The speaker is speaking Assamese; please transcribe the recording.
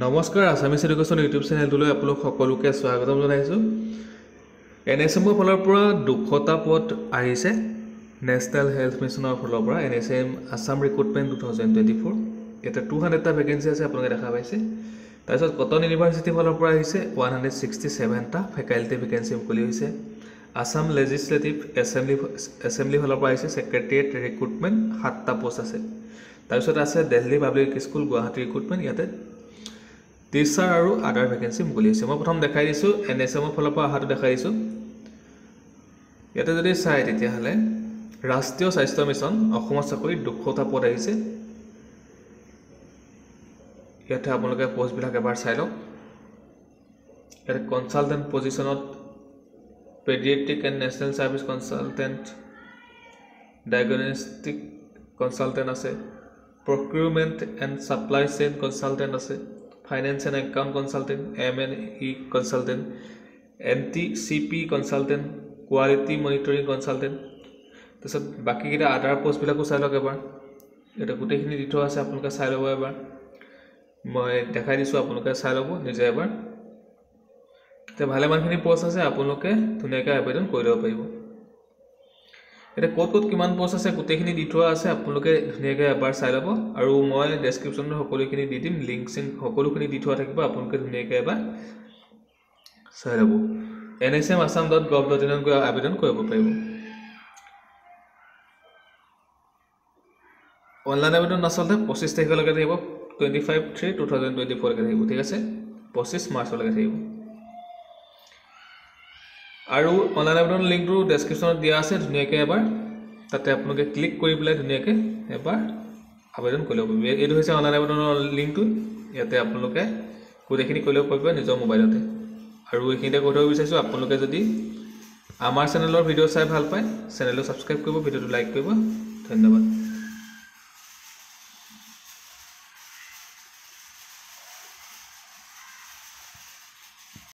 নমস্কাৰ আসামিছ এডুকেশ্যন ইউটিউব চেনেলটোলৈ আপোনালোক সকলোকে স্বাগতম জনাইছোঁ। NSMৰ ফালৰ পৰা 200টা পদ আহিছে নেশ্যনেল হেল্থ মিছনৰ ফালৰ পৰা NSM আসাম ৰিক্ৰুটমেণ্ট 2024 এটা 200টা ভেকেন্সি আছে আপোনালোকে দেখা পাইছে। তাৰপিছত কটন ইউনিভাৰ্চিটিৰ ফালৰ পৰা আহিছে 167টা ফেকাল্টি ভেকেন্সি মুকলি হৈছে। আসাম লেজিসলেটিভ এছেম্বলি ফালৰ পৰা আহিছে সেক্ৰেটাৰিয়েট ৰিক্ৰুটমেণ্ট 7টা পোষ্ট আছে। তাৰপিছত আছে Delhi public school Guwahati recruitment ইয়াতে টিচাৰ আৰু আদাৰ ভেকেন্সি মুকলি হৈছে। মই প্ৰথম দেখাই দিছোঁ NSMৰ ফালৰ পৰা অহাটো দেখাই দিছোঁ। ইয়াতে যদি চাই তেতিয়াহ'লে ৰাষ্ট্ৰীয় স্বাস্থ্য মিছন অসমৰ চাকৰি 200টা পদ আহিছে। ইয়াতে আপোনালোকে পোষ্টবিলাক এবাৰ চাই লওক। ইয়াতে কনচালটেণ্ট পজিশ্যনত paediatric and national service consultant, diagnostic consultant আছে, procurement and supply chain consultant আছে, finance and account consultant, M&E consultant, NTCP consultant, quality monitoring consultant. তাৰপিছত বাকীকেইটা আদাৰ পোষ্টবিলাকো চাই লওক এবাৰ। ইয়াতে গোটেইখিনি দি থোৱা আছে, আপোনালোকে চাই ল'ব এবাৰ। মই দেখাই দিছোঁ, আপোনালোকে চাই ল'ব নিজে এবাৰ। এতিয়া ভালেমানখিনি পোষ্ট আছে, আপোনালোকে ধুনীয়াকৈ আবেদন কৰি ল'ব পাৰিব। এতিয়া ক'ত কিমান পোষ্ট আছে গোটেইখিনি দি থোৱা আছে, আপোনালোকে ধুনীয়াকৈ এবাৰ চাই ল'ব। আৰু মই ডেছক্ৰিপশ্যনত সকলোখিনি দি দিম, লিংক চিংক সকলোখিনি দি থোৱা থাকিব, আপোনালোকে ধুনীয়াকৈ এবাৰ চাই ল'ব। nsmassam.gov.in গৈ আবেদন কৰিব পাৰিব। অনলাইন আবেদন আচলতে 25 তাৰিখলৈকে থাকিব, 25/3/2024 থাকিব, ঠিক আছে, 25 মাৰ্চলৈকে থাকিব। আৰু অনলাইন আবেদনৰ লিংকটো ডেছক্ৰিপশ্যনত দিয়া আছে, ধুনীয়াকৈ এবাৰ তাতে আপোনালোকে ক্লিক কৰি পেলাই ধুনীয়াকৈ এবাৰ আবেদন কৰি ল'ব পাৰিব। এইটো হৈছে অনলাইন আবেদনৰ লিংকটো, ইয়াতে আপোনালোকে গোটেইখিনি কৰি ল'ব পাৰিব নিজৰ মোবাইলতে। আৰু এইখিনিতে কৈ থ'ব বিচাৰিছোঁ, আপোনালোকে যদি আমাৰ চেনেলৰ ভিডিঅ' চাই ভাল পায় চেনেলটো ছাবস্ক্ৰাইব কৰিব, ভিডিঅ'টো লাইক কৰিব। ধন্যবাদ।